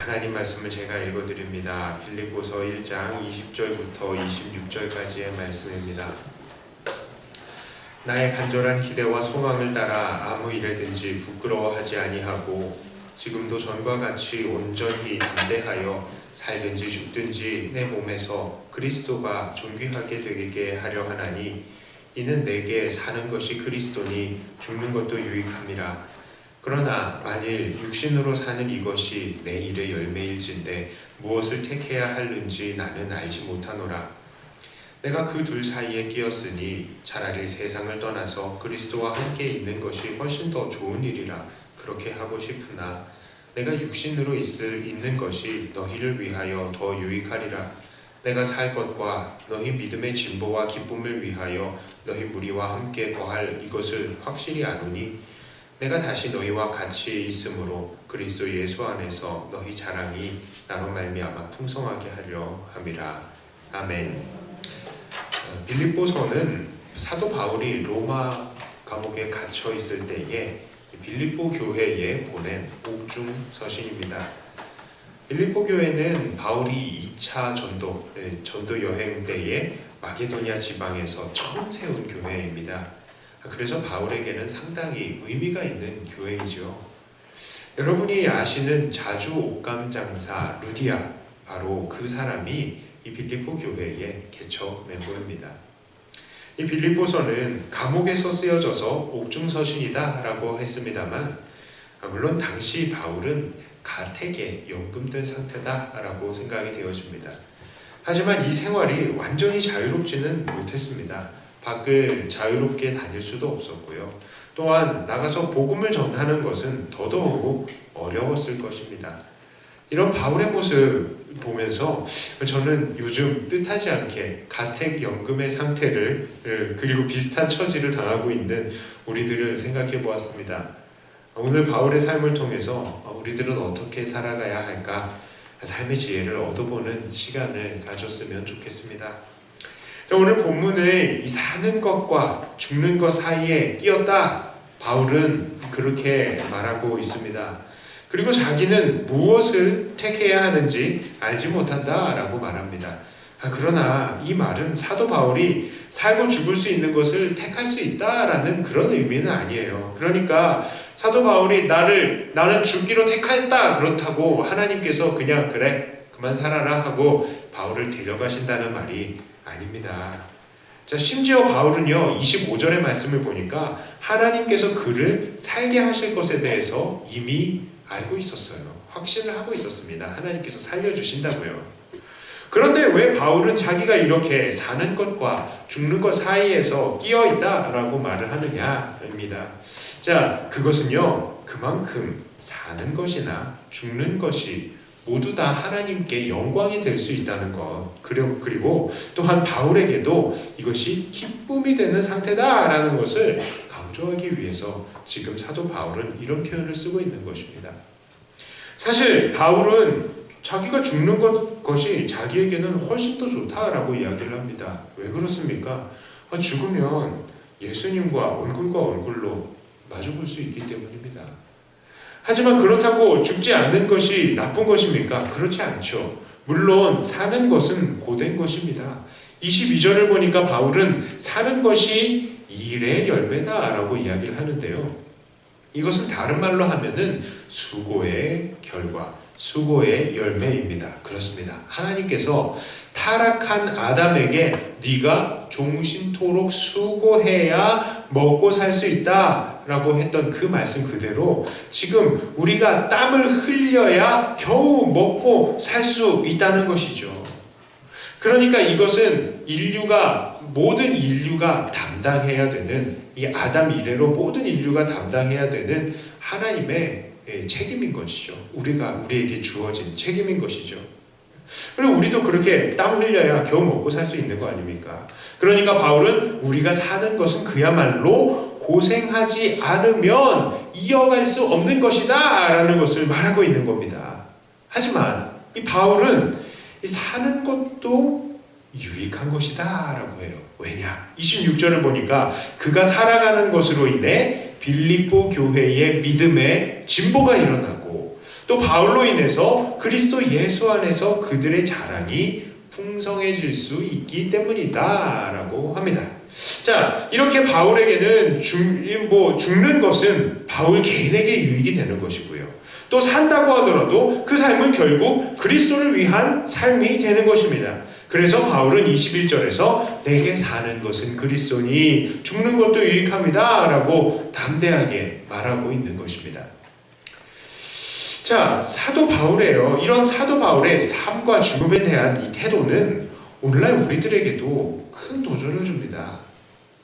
하나님 말씀을 제가 읽어드립니다. 빌립보서 1장 20절부터 26절까지의 말씀입니다. 나의 간절한 기대와 소망을 따라 아무 일에든지 부끄러워하지 아니하고 지금도 전과 같이 온전히 담대하여 살든지 죽든지 내 몸에서 그리스도가 존귀하게 되게 하려 하나니 이는 내게 사는 것이 그리스도니 죽는 것도 유익함이라. 그러나 만일 육신으로 사는 이것이 내 일의 열매일진데 무엇을 택해야 하는지 나는 알지 못하노라. 내가 그 둘 사이에 끼었으니 차라리 세상을 떠나서 그리스도와 함께 있는 것이 훨씬 더 좋은 일이라 그렇게 하고 싶으나 내가 육신으로 있는 것이 너희를 위하여 더 유익하리라. 내가 살 것과 너희 믿음의 진보와 기쁨을 위하여 너희 무리와 함께 거할 이것을 확실히 아노니 내가 다시 너희와 같이 있으므로 그리스도 예수 안에서 너희 자랑이 나로 말미암아 풍성하게 하려 함이라. 아멘. 빌립보서는 사도 바울이 로마 감옥에 갇혀 있을 때에 빌립보 교회에 보낸 옥중 서신입니다. 빌립보 교회는 바울이 2차 전도 여행 때에 마게도냐 지방에서 처음 세운 교회입니다. 그래서 바울에게는 상당히 의미가 있는 교회이죠. 여러분이 아시는 자주 옷감 장사 루디아, 바로 그 사람이 이 빌립보 교회의 개척 멤버입니다. 이 빌립보서는 감옥에서 쓰여져서 옥중서신이다 라고 했습니다만 물론 당시 바울은 가택에 연금된 상태다 라고 생각이 되어집니다. 하지만 이 생활이 완전히 자유롭지는 못했습니다. 밖을 자유롭게 다닐 수도 없었고요. 또한 나가서 복음을 전하는 것은 더더욱 어려웠을 것입니다. 이런 바울의 모습 보면서 저는 요즘 뜻하지 않게 가택연금의 상태를 그리고 비슷한 처지를 당하고 있는 우리들을 생각해 보았습니다. 오늘 바울의 삶을 통해서 우리들은 어떻게 살아가야 할까? 삶의 지혜를 얻어보는 시간을 가졌으면 좋겠습니다. 자, 오늘 본문의 이 사는 것과 죽는 것 사이에 끼었다. 바울은 그렇게 말하고 있습니다. 그리고 자기는 무엇을 택해야 하는지 알지 못한다 라고 말합니다. 그러나 이 말은 사도 바울이 살고 죽을 수 있는 것을 택할 수 있다라는 그런 의미는 아니에요. 그러니까 사도 바울이 나는 죽기로 택했다 그렇다고 하나님께서 그냥 그래 그만 살아라 하고 바울을 데려가신다는 말이 아닙니다. 자, 심지어 바울은요 25절의 말씀을 보니까 하나님께서 그를 살게 하실 것에 대해서 이미 알고 있었어요. 확신을 하고 있었습니다. 하나님께서 살려주신다고요. 그런데 왜 바울은 자기가 이렇게 사는 것과 죽는 것 사이에서 끼어 있다라고 말을 하느냐입니다. 자, 그것은요 그만큼 사는 것이나 죽는 것이 모두 다 하나님께 영광이 될 수 있다는 것, 그리고 또한 바울에게도 이것이 기쁨이 되는 상태다라는 것을 강조하기 위해서 지금 사도 바울은 이런 표현을 쓰고 있는 것입니다. 사실 바울은 자기가 죽는 것이 자기에게는 훨씬 더 좋다라고 이야기를 합니다. 왜 그렇습니까? 죽으면 예수님과 얼굴과 얼굴로 마주볼 수 있기 때문입니다. 하지만 그렇다고 죽지 않는 것이 나쁜 것입니까? 그렇지 않죠. 물론 사는 것은 고된 것입니다. 22절을 보니까 바울은 사는 것이 일의 열매다라고 이야기를 하는데요. 이것은 다른 말로 하면은 수고의 결과, 수고의 열매입니다. 그렇습니다. 하나님께서 타락한 아담에게 네가 종신토록 수고해야 먹고 살 수 있다라고 했던 그 말씀 그대로 지금 우리가 땀을 흘려야 겨우 먹고 살 수 있다는 것이죠. 그러니까 이것은 모든 인류가 담당해야 되는, 이 아담 이래로 모든 인류가 담당해야 되는 하나님의 책임인 것이죠. 우리에게 주어진 책임인 것이죠. 그리고 우리도 그렇게 땀 흘려야 겨우 먹고 살 수 있는 거 아닙니까? 그러니까 바울은 우리가 사는 것은 그야말로 고생하지 않으면 이어갈 수 없는 것이다 라는 것을 말하고 있는 겁니다. 하지만 이 바울은 이 사는 것도 유익한 것이다 라고 해요. 왜냐? 26절을 보니까 그가 살아가는 것으로 인해 빌립보 교회의 믿음의 진보가 일어나고 또 바울로 인해서 그리스도 예수 안에서 그들의 자랑이 풍성해질 수 있기 때문이다 라고 합니다. 자, 이렇게 바울에게는 죽는 것은 바울 개인에게 유익이 되는 것이고요. 또 산다고 하더라도 그 삶은 결국 그리스도를 위한 삶이 되는 것입니다. 그래서 바울은 21절에서 내게 사는 것은 그리스도니 죽는 것도 유익합니다 라고 담대하게 말하고 있는 것입니다. 자, 사도 바울이에요. 이런 사도 바울의 삶과 죽음에 대한 이 태도는 오늘날 우리들에게도 큰 도전을 줍니다.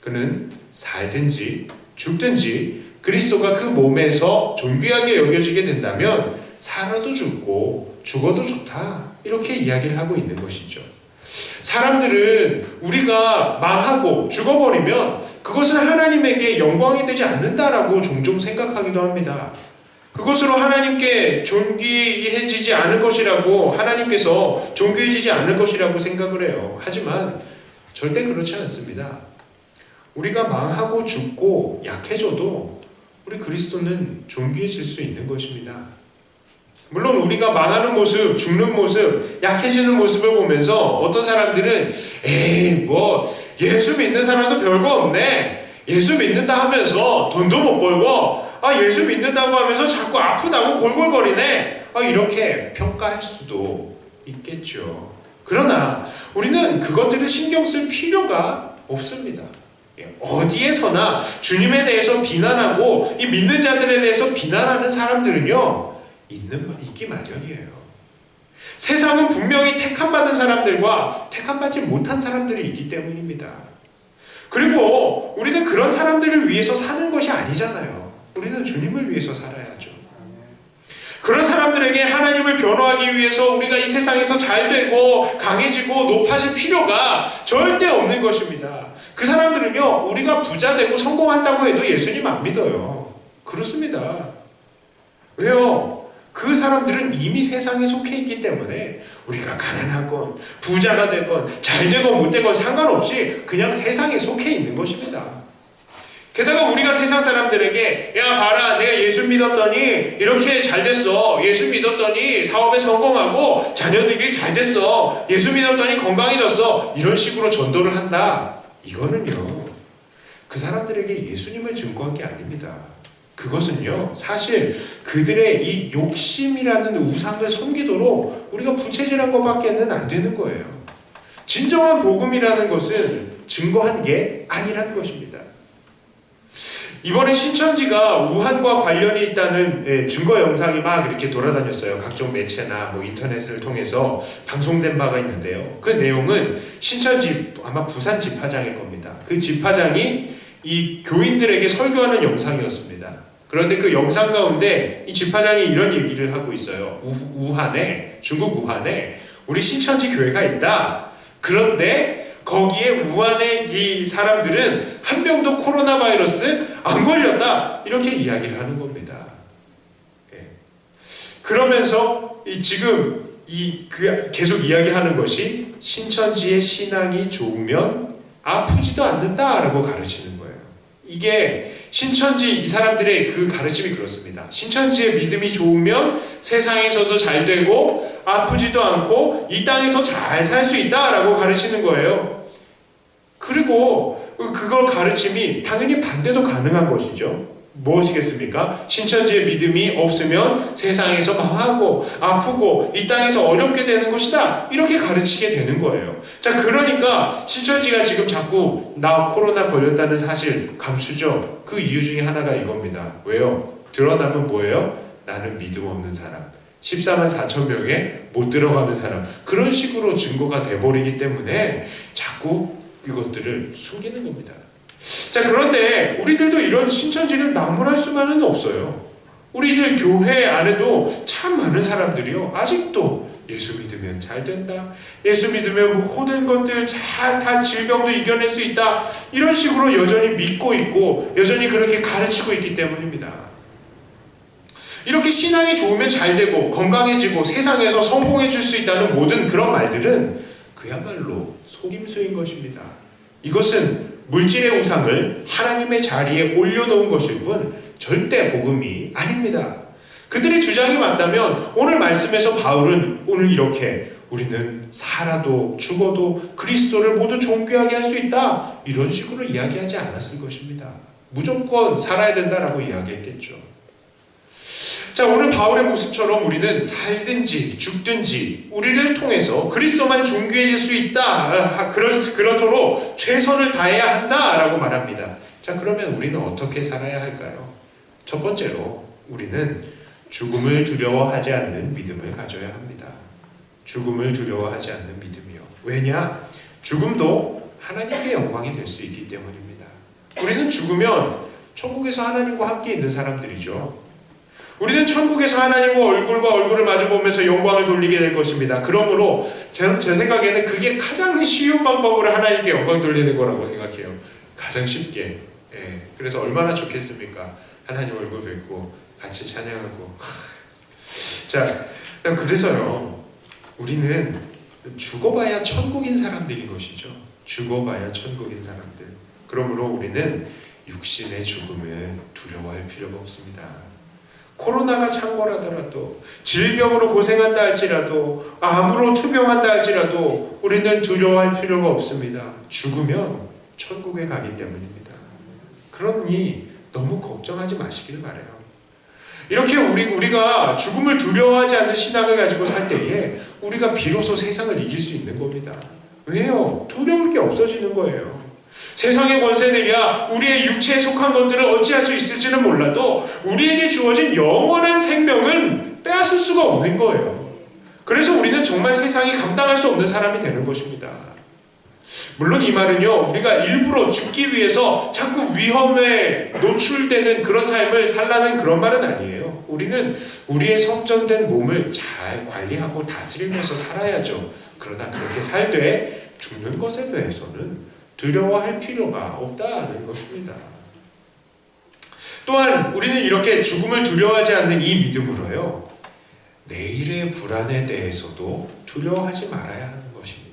그는 살든지 죽든지 그리스도가 그 몸에서 존귀하게 여겨지게 된다면 살아도 죽고 죽어도 좋다, 이렇게 이야기를 하고 있는 것이죠. 사람들은 우리가 망하고 죽어버리면 그것은 하나님에게 영광이 되지 않는다라고 종종 생각하기도 합니다. 그것으로 하나님께 존귀해지지 않을 것이라고, 하나님께서 존귀해지지 않을 것이라고 생각을 해요. 하지만 절대 그렇지 않습니다. 우리가 망하고 죽고 약해져도 우리 그리스도는 존귀해질 수 있는 것입니다. 물론 우리가 망하는 모습, 죽는 모습, 약해지는 모습을 보면서 어떤 사람들은 에이 뭐 예수 믿는 사람도 별거 없네, 예수 믿는다 하면서 돈도 못 벌고 예수 믿는다고 하면서 자꾸 아프다고 골골거리네, 이렇게 평가할 수도 있겠죠. 그러나 우리는 그것들을 신경 쓸 필요가 없습니다. 어디에서나 주님에 대해서 비난하고 이 믿는 자들에 대해서 비난하는 사람들은요 있기 마련이에요. 세상은 분명히 택함받은 사람들과 택함받지 못한 사람들이 있기 때문입니다. 그리고 우리는 그런 사람들을 위해서 사는 것이 아니잖아요. 우리는 주님을 위해서 살아야죠. 그런 사람들에게 하나님을 변호하기 위해서 우리가 이 세상에서 잘되고 강해지고 높아질 필요가 절대 없는 것입니다. 그 사람들은요, 우리가 부자되고 성공한다고 해도 예수님 안 믿어요. 그렇습니다. 왜요? 그 사람들은 이미 세상에 속해 있기 때문에 우리가 가난하건 부자가 되건 잘되건 못되건 상관없이 그냥 세상에 속해 있는 것입니다. 게다가 우리가 세상 사람들에게 야 봐라, 내가 예수 믿었더니 이렇게 잘됐어, 예수 믿었더니 사업에 성공하고 자녀들이 잘됐어, 예수 믿었더니 건강해졌어, 이런 식으로 전도를 한다. 이거는요 그 사람들에게 예수님을 증거한 게 아닙니다. 그것은요 사실 그들의 이 욕심이라는 우상을 섬기도록 우리가 부채질한 것밖에는 안 되는 거예요. 진정한 복음이라는 것은 증거한 게 아니라는 것입니다. 이번에 신천지가 우한과 관련이 있다는 증거 영상이 막 이렇게 돌아다녔어요. 각종 매체나 인터넷을 통해서 방송된 바가 있는데요. 그 내용은 신천지 아마 부산 집화장일 겁니다. 그 집화장이 이 교인들에게 설교하는 영상이었습니다. 그런데 그 영상 가운데 이 집화장이 이런 얘기를 하고 있어요. 우한에, 중국 우한에 우리 신천지 교회가 있다. 그런데 거기에 우한의 이 사람들은 한 명도 코로나 바이러스 안 걸렸다, 이렇게 이야기를 하는 겁니다. 그러면서 지금 계속 이야기하는 것이 신천지의 신앙이 좋으면 아프지도 않는다라고 가르치는 거예요. 이게 신천지 이 사람들의 그 가르침이 그렇습니다. 신천지의 믿음이 좋으면 세상에서도 잘 되고 아프지도 않고 이 땅에서 잘 살 수 있다라고 가르치는 거예요. 그리고 그걸 가르침이 당연히 반대도 가능한 것이죠. 무엇이겠습니까? 신천지의 믿음이 없으면 세상에서 망하고 아프고 이 땅에서 어렵게 되는 것이다, 이렇게 가르치게 되는 거예요. 자, 그러니까 신천지가 지금 자꾸 나 코로나 걸렸다는 사실 감추죠. 그 이유 중에 하나가 이겁니다. 왜요? 드러나면 뭐예요? 나는 믿음 없는 사람, 14만 4천 명에 못 들어가는 사람, 그런 식으로 증거가 돼버리기 때문에 자꾸 이것들을 숨기는 겁니다. 자, 그런데 우리들도 이런 신천지를 나무랄 수만은 없어요. 우리들 교회 안에도 참 많은 사람들이요 아직도 예수 믿으면 잘 된다, 예수 믿으면 모든 것들 다 질병도 이겨낼 수 있다, 이런 식으로 여전히 믿고 있고 여전히 그렇게 가르치고 있기 때문입니다. 이렇게 신앙이 좋으면 잘 되고 건강해지고 세상에서 성공해질 수 있다는 모든 그런 말들은 그야말로 속임수인 것입니다. 이것은 물질의 우상을 하나님의 자리에 올려놓은 것일 뿐 절대 복음이 아닙니다. 그들의 주장이 맞다면 오늘 말씀에서 바울은 오늘 이렇게 우리는 살아도 죽어도 그리스도를 모두 존귀하게 할 수 있다, 이런 식으로 이야기하지 않았을 것입니다. 무조건 살아야 된다라고 이야기했겠죠. 자, 오늘 바울의 모습처럼 우리는 살든지 죽든지 우리를 통해서 그리스도만 존귀해질 수 있다, 그렇도록 최선을 다해야 한다라고 말합니다. 자, 그러면 우리는 어떻게 살아야 할까요? 첫 번째로 우리는 죽음을 두려워하지 않는 믿음을 가져야 합니다. 죽음을 두려워하지 않는 믿음이요. 왜냐? 죽음도 하나님께 영광이 될 수 있기 때문입니다. 우리는 죽으면 천국에서 하나님과 함께 있는 사람들이죠. 우리는 천국에서 하나님과 얼굴과 얼굴을 마주보면서 영광을 돌리게 될 것입니다. 그러므로 제 생각에는 그게 가장 쉬운 방법으로 하나님께 영광 돌리는 거라고 생각해요. 가장 쉽게. 그래서 얼마나 좋겠습니까? 하나님 얼굴 뵙고 같이 찬양하고. 자, 그래서요, 우리는 죽어봐야 천국인 사람들인 것이죠. 죽어봐야 천국인 사람들. 그러므로 우리는 육신의 죽음을 두려워할 필요가 없습니다. 코로나가 창궐하더라도, 질병으로 고생한다 할지라도, 암으로 투병한다 할지라도 우리는 두려워할 필요가 없습니다. 죽으면 천국에 가기 때문입니다. 그러니 너무 걱정하지 마시길 바라요. 이렇게 우리가 죽음을 두려워하지 않는 신앙을 가지고 살 때에 우리가 비로소 세상을 이길 수 있는 겁니다. 왜요? 두려울 게 없어지는 거예요. 세상의 권세들이야 우리의 육체에 속한 것들을 어찌할 수 있을지는 몰라도 우리에게 주어진 영원한 생명은 빼앗을 수가 없는 거예요. 그래서 우리는 정말 세상이 감당할 수 없는 사람이 되는 것입니다. 물론 이 말은요, 우리가 일부러 죽기 위해서 자꾸 위험에 노출되는 그런 삶을 살라는 그런 말은 아니에요. 우리는 우리의 성전된 몸을 잘 관리하고 다스리면서 살아야죠. 그러나 그렇게 살되 죽는 것에 대해서는 두려워할 필요가 없다는 것입니다. 또한 우리는 이렇게 죽음을 두려워하지 않는 이 믿음으로요, 내일의 불안에 대해서도 두려워하지 말아야 하는 것입니다.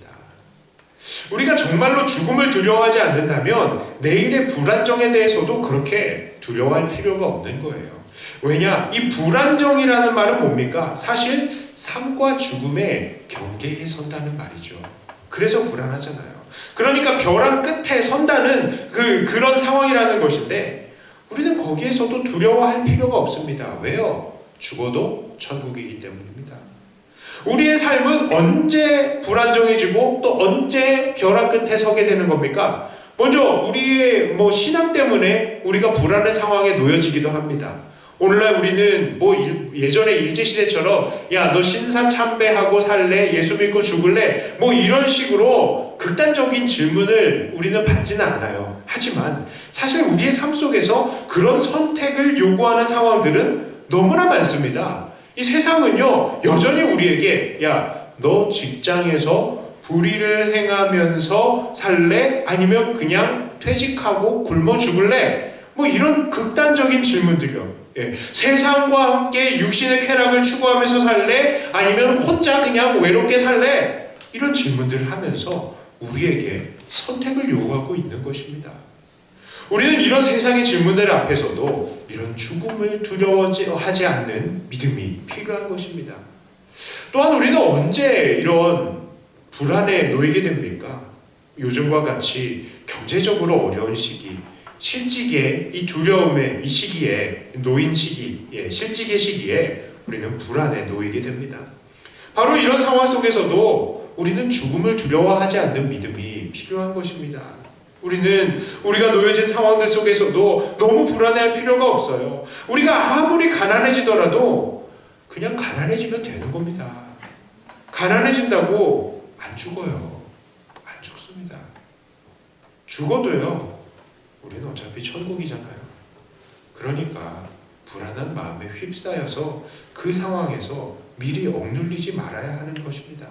우리가 정말로 죽음을 두려워하지 않는다면 내일의 불안정에 대해서도 그렇게 두려워할 필요가 없는 거예요. 왜냐? 이 불안정이라는 말은 뭡니까? 사실 삶과 죽음의 경계에 선다는 말이죠. 그래서 불안하잖아요. 그러니까 벼랑 끝에 선다는 그런 상황이라는 것인데 우리는 거기에서도 두려워할 필요가 없습니다. 왜요? 죽어도 천국이기 때문입니다. 우리의 삶은 언제 불안정해지고 또 언제 벼랑 끝에 서게 되는 겁니까? 먼저 우리의 신앙 때문에 우리가 불안의 상황에 놓여지기도 합니다. 오늘날 우리는 예전에 일제시대처럼 야, 너 신사 참배하고 살래? 예수 믿고 죽을래? 이런 식으로 극단적인 질문을 우리는 받지는 않아요. 하지만 사실 우리의 삶 속에서 그런 선택을 요구하는 상황들은 너무나 많습니다. 이 세상은요, 여전히 우리에게 야, 너 직장에서 불의를 행하면서 살래? 아니면 그냥 퇴직하고 굶어 죽을래? 이런 극단적인 질문들이요. 세상과 함께 육신의 쾌락을 추구하면서 살래? 아니면 혼자 그냥 외롭게 살래? 이런 질문들을 하면서 우리에게 선택을 요구하고 있는 것입니다. 우리는 이런 세상의 질문들 앞에서도 이런 죽음을 두려워하지 않는 믿음이 필요한 것입니다. 또한 우리는 언제 이런 불안에 놓이게 됩니까? 요즘과 같이 경제적으로 어려운 시기, 실직의 이 두려움의 이 시기에 놓인 시기, 실직의 시기에 우리는 불안에 놓이게 됩니다. 바로 이런 상황 속에서도 우리는 죽음을 두려워하지 않는 믿음이 필요한 것입니다. 우리는 우리가 놓여진 상황들 속에서도 너무 불안해할 필요가 없어요. 우리가 아무리 가난해지더라도 그냥 가난해지면 되는 겁니다. 가난해진다고 안 죽어요. 안 죽습니다. 죽어도요, 우리는 어차피 천국이잖아요. 그러니까 불안한 마음에 휩싸여서 그 상황에서 미리 억눌리지 말아야 하는 것입니다.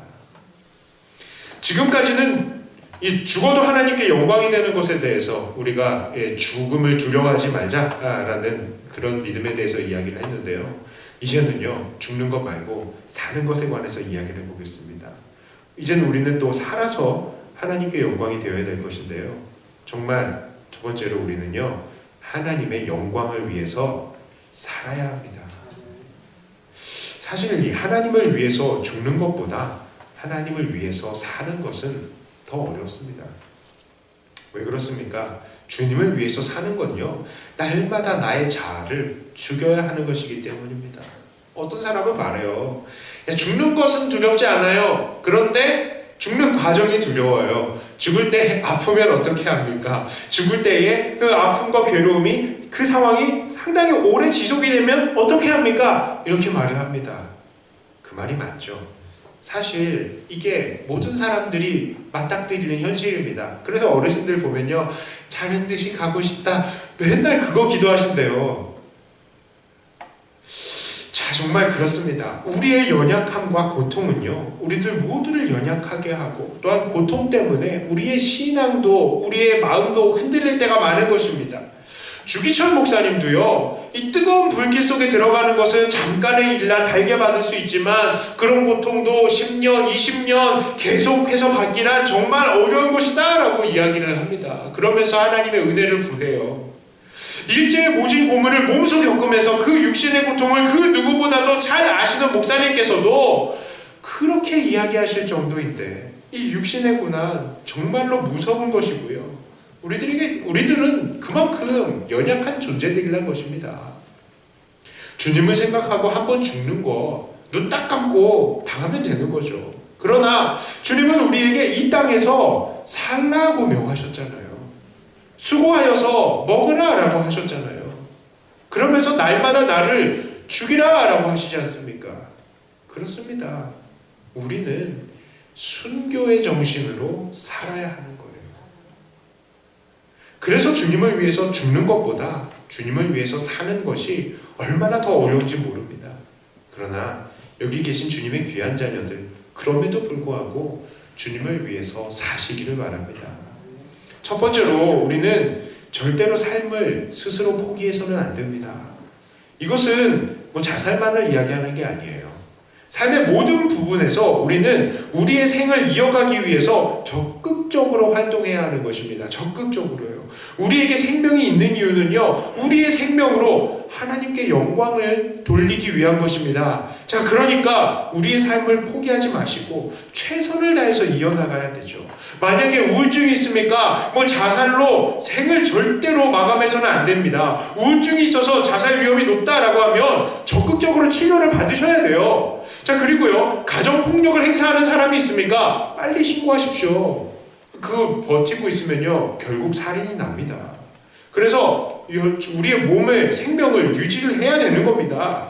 지금까지는 이 죽어도 하나님께 영광이 되는 것에 대해서 우리가 죽음을 두려워하지 말자라는 그런 믿음에 대해서 이야기를 했는데요. 이제는요, 죽는 것 말고 사는 것에 관해서 이야기를 해보겠습니다. 이제는 우리는 또 살아서 하나님께 영광이 되어야 될 것인데요. 정말 두 번째로 우리는요, 하나님의 영광을 위해서 살아야 합니다. 사실 이 하나님을 위해서 죽는 것보다 하나님을 위해서 사는 것은 더 어렵습니다. 왜 그렇습니까? 주님을 위해서 사는 건요, 날마다 나의 자아를 죽여야 하는 것이기 때문입니다. 어떤 사람은 말해요. 죽는 것은 두렵지 않아요. 그런데 죽는 과정이 두려워요. 죽을 때 아프면 어떻게 합니까? 죽을 때의 그 아픔과 괴로움이, 그 상황이 상당히 오래 지속이 되면 어떻게 합니까? 이렇게 말을 합니다. 그 말이 맞죠. 사실 이게 모든 사람들이 맞닥뜨리는 현실입니다. 그래서 어르신들 보면요, 자는 듯이 가고 싶다, 맨날 그거 기도하신대요. 자, 정말 그렇습니다. 우리의 연약함과 고통은요, 우리들 모두를 연약하게 하고, 또한 고통 때문에 우리의 신앙도, 우리의 마음도 흔들릴 때가 많은 것입니다. 주기철 목사님도요, 이 뜨거운 불길 속에 들어가는 것은 잠깐의 일이라 달게 받을 수 있지만 그런 고통도 10년, 20년 계속해서 받기란 정말 어려운 것이다 라고 이야기를 합니다. 그러면서 하나님의 은혜를 구해요. 일제의 모진 고문을 몸소 겪으면서 그 육신의 고통을 그 누구보다도 잘 아시는 목사님께서도 그렇게 이야기하실 정도인데, 이 육신의 고난 정말로 무서운 것이고요, 우리들은 그만큼 연약한 존재들이란 것입니다. 주님을 생각하고 한번 죽는 거 눈 딱 감고 당하면 되는 거죠. 그러나 주님은 우리에게 이 땅에서 살라고 명하셨잖아요. 수고하여서 먹으라 라고 하셨잖아요. 그러면서 날마다 나를 죽이라 라고 하시지 않습니까? 그렇습니다. 우리는 순교의 정신으로 살아야 하는 거예요. 그래서 주님을 위해서 죽는 것보다 주님을 위해서 사는 것이 얼마나 더 어려운지 모릅니다. 그러나 여기 계신 주님의 귀한 자녀들, 그럼에도 불구하고 주님을 위해서 사시기를 바랍니다. 첫 번째로, 우리는 절대로 삶을 스스로 포기해서는 안 됩니다. 이것은 자살만을 이야기하는 게 아니에요. 삶의 모든 부분에서 우리는 우리의 생을 이어가기 위해서 적극적으로 활동해야 하는 것입니다. 적극적으로요. 우리에게 생명이 있는 이유는요, 우리의 생명으로 하나님께 영광을 돌리기 위한 것입니다. 자, 그러니까 우리의 삶을 포기하지 마시고 최선을 다해서 이어나가야 되죠. 만약에 우울증이 있습니까? 자살로 생을 절대로 마감해서는 안 됩니다. 우울증이 있어서 자살 위험이 높다라고 하면 적극적으로 치료를 받으셔야 돼요. 자, 그리고요, 가정폭력을 행사하는 사람이 있습니까? 빨리 신고하십시오. 그거 버티고 있으면요, 결국 살인이 납니다. 그래서 우리의 몸의 생명을 유지를 해야 되는 겁니다.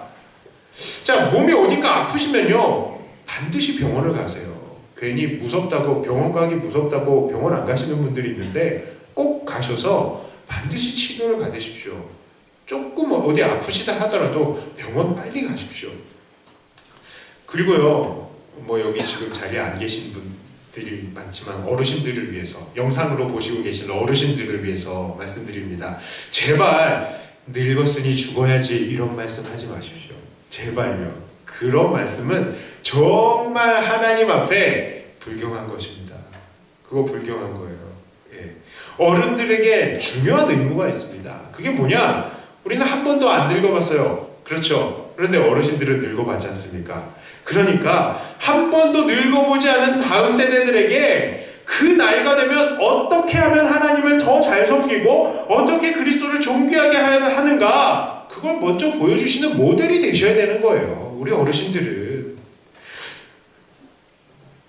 자, 몸이 어딘가 아프시면요, 반드시 병원을 가세요. 괜히 무섭다고, 병원 가기 무섭다고 병원 안 가시는 분들이 있는데 꼭 가셔서 반드시 치료를 받으십시오. 조금 어디 아프시다 하더라도 병원 빨리 가십시오. 그리고요, 여기 지금 자리에 안 계신 분들이 많지만 어르신들을 위해서, 영상으로 보시고 계신 어르신들을 위해서 말씀드립니다. 제발 늙었으니 죽어야지 이런 말씀 하지 마십시오. 제발요. 그런 말씀은 정말 하나님 앞에 불경한 것입니다. 그거 불경한 거예요. 예. 어른들에게 중요한 의무가 있습니다. 그게 뭐냐? 우리는 한 번도 안 늙어봤어요. 그렇죠? 그런데 어르신들은 늙어봤지 않습니까? 그러니까 한 번도 늙어보지 않은 다음 세대들에게 그 나이가 되면 어떻게 하면 하나님을 더 잘 섬기고 어떻게 그리스도를 존귀하게 하는가, 그걸 먼저 보여주시는 모델이 되셔야 되는 거예요. 우리 어르신들은.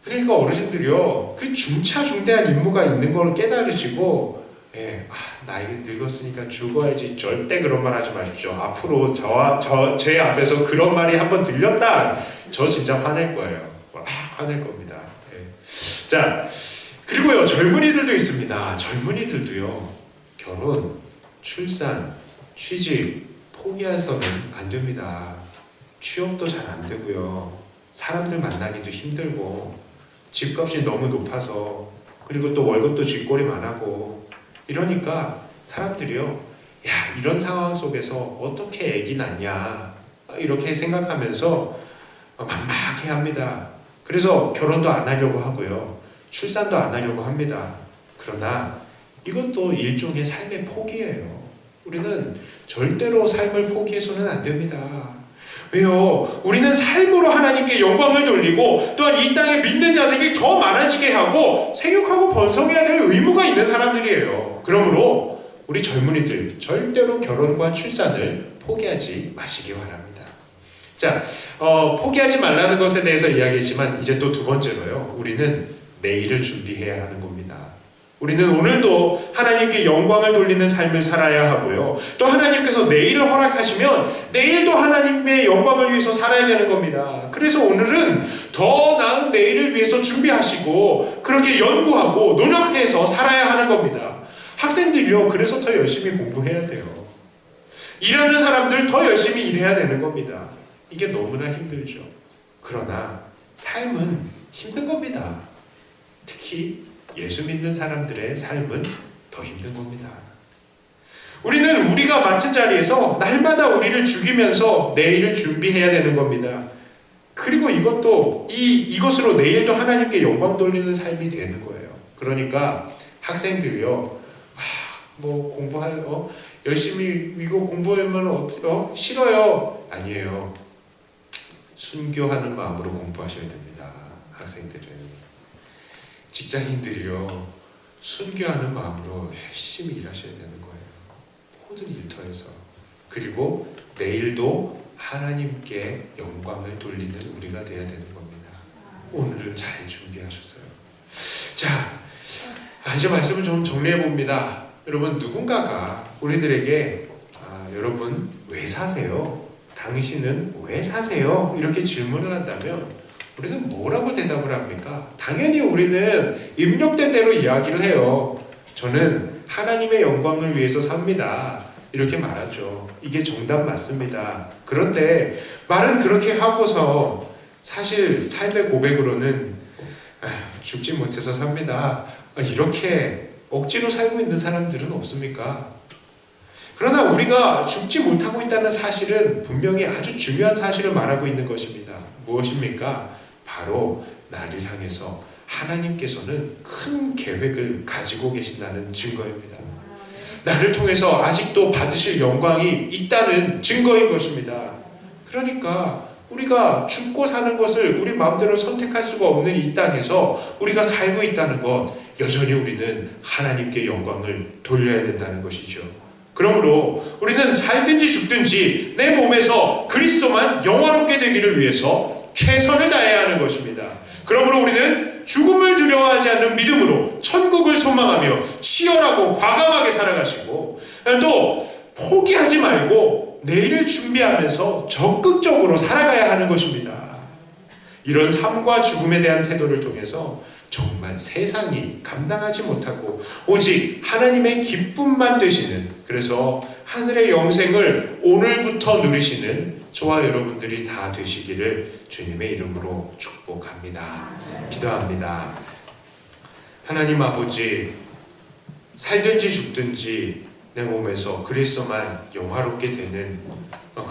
그러니까 어르신들이요, 그 중차중대한 임무가 있는 걸 깨달으시고, 나이 늙었으니까 죽어야지, 절대 그런 말 하지 마십시오. 앞으로 제 앞에서 그런 말이 한번 들렸다, 저 진짜 화낼 거예요. 화낼 겁니다. 자, 그리고요, 젊은이들도 있습니다. 젊은이들도요, 결혼, 출산, 취직 포기해서는 안 됩니다. 취업도 잘 안 되고요, 사람들 만나기도 힘들고, 집값이 너무 높아서, 그리고 또 월급도 쥐꼬리만 하고, 이러니까 사람들이요, 야, 이런 상황 속에서 어떻게 애기 낳냐, 이렇게 생각하면서 막막해 합니다. 그래서 결혼도 안 하려고 하고요, 출산도 안 하려고 합니다. 그러나 이것도 일종의 삶의 포기예요. 우리는 절대로 삶을 포기해서는 안 됩니다. 왜요? 우리는 삶으로 하나님께 영광을 돌리고 또한 이 땅에 믿는 자들이 더 많아지게 하고 생육하고 번성해야 될 의무가 있는 사람들이에요. 그러므로 우리 젊은이들 절대로 결혼과 출산을 포기하지 마시기 바랍니다. 자, 포기하지 말라는 것에 대해서 이야기했지만 이제 또 두 번째로요. 우리는 내일을 준비해야 하는 겁니다. 우리는 오늘도 하나님께 영광을 돌리는 삶을 살아야 하고요. 또 하나님께서 내일을 허락하시면 내일도 하나님의 영광을 위해서 살아야 되는 겁니다. 그래서 오늘은 더 나은 내일을 위해서 준비하시고 그렇게 연구하고 노력해서 살아야 하는 겁니다. 학생들이요. 그래서 더 열심히 공부해야 돼요. 일하는 사람들 더 열심히 일해야 되는 겁니다. 이게 너무나 힘들죠. 그러나 삶은 힘든 겁니다. 특히 예수 믿는 사람들의 삶은 더 힘든 겁니다. 우리는 우리가 맡은 자리에서 날마다 우리를 죽이면서 내일을 준비해야 되는 겁니다. 그리고 이것으로 내일도 하나님께 영광 돌리는 삶이 되는 거예요. 그러니까 학생들이요, 열심히 이거 공부하면 싫어요. 아니에요. 순교하는 마음으로 공부하셔야 됩니다. 학생들은. 직장인들이요, 순교하는 마음으로 열심히 일하셔야 되는 거예요. 모든 일터에서. 그리고 내일도 하나님께 영광을 돌리는 우리가 되어야 되는 겁니다. 오늘을 잘 준비하셨어요. 자, 이제 말씀을 좀 정리해 봅니다. 여러분, 누군가가 우리들에게 여러분 왜 사세요? 당신은 왜 사세요? 이렇게 질문을 한다면 우리는 뭐라고 대답을 합니까? 당연히 우리는 입력된 대로 이야기를 해요. 저는 하나님의 영광을 위해서 삽니다. 이렇게 말하죠. 이게 정답 맞습니다. 그런데 말은 그렇게 하고서 사실 삶의 고백으로는 죽지 못해서 삽니다. 이렇게 억지로 살고 있는 사람들은 없습니까? 그러나 우리가 죽지 못하고 있다는 사실은 분명히 아주 중요한 사실을 말하고 있는 것입니다. 무엇입니까? 바로 나를 향해서 하나님께서는 큰 계획을 가지고 계신다는 증거입니다. 나를 통해서 아직도 받으실 영광이 있다는 증거인 것입니다. 그러니까 우리가 죽고 사는 것을 우리 마음대로 선택할 수가 없는 이 땅에서 우리가 살고 있다는 것, 여전히 우리는 하나님께 영광을 돌려야 된다는 것이죠. 그러므로 우리는 살든지 죽든지 내 몸에서 그리스도만 영화롭게 되기를 위해서 최선을 다해야 하는 것입니다. 그러므로 우리는 죽음을 두려워하지 않는 믿음으로 천국을 소망하며 치열하고 과감하게 살아가시고 또 포기하지 말고 내일을 준비하면서 적극적으로 살아가야 하는 것입니다. 이런 삶과 죽음에 대한 태도를 통해서 정말 세상이 감당하지 못하고 오직 하나님의 기쁨만 되시는, 그래서 하늘의 영생을 오늘부터 누리시는 저와 여러분들이 다 되시기를 주님의 이름으로 축복합니다. 기도합니다. 하나님 아버지, 살든지 죽든지 내 몸에서 그리스도만 영화롭게 되는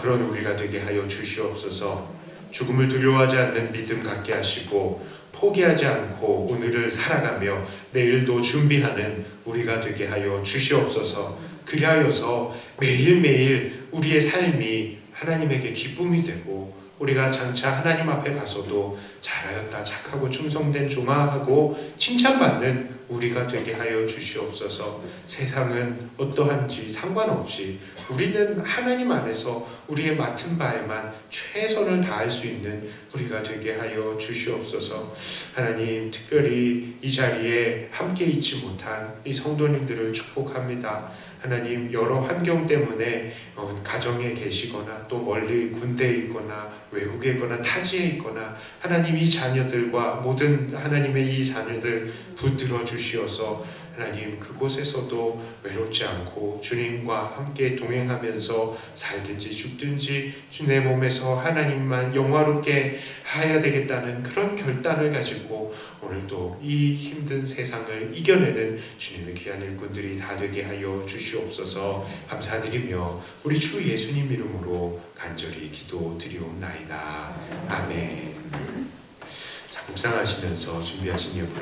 그런 우리가 되게 하여 주시옵소서. 죽음을 두려워하지 않는 믿음 갖게 하시고 포기하지 않고 오늘을 살아가며 내일도 준비하는 우리가 되게 하여 주시옵소서. 그리하여서 매일매일 우리의 삶이 하나님에게 기쁨이 되고 우리가 장차 하나님 앞에 가서도 잘하였다, 착하고 충성된 종아 하고 칭찬받는 우리가 되게 하여 주시옵소서. 세상은 어떠한지 상관없이 우리는 하나님 안에서 우리의 맡은 바에만 최선을 다할 수 있는 우리가 되게 하여 주시옵소서. 하나님, 특별히 이 자리에 함께 있지 못한 이 성도님들을 축복합니다. 하나님, 여러 환경 때문에 가정에 계시거나 또 멀리 군대에 있거나 외국에 있거나 타지에 있거나 하나님, 이 자녀들과 모든 하나님의 이 자녀들 붙들어 주시어서 하나님, 그곳에서도 외롭지 않고 주님과 함께 동행하면서 살든지 죽든지 내 몸에서 하나님만 영화롭게 해야 되겠다는 그런 결단을 가지고 오늘도 이 힘든 세상을 이겨내는 주님의 귀한 일꾼들이 다 되게 하여 주시옵소서. 감사드리며 우리 주 예수님 이름으로 간절히 기도드리옵나이다. 아멘. 자, 묵상하시면서 준비하신 예물을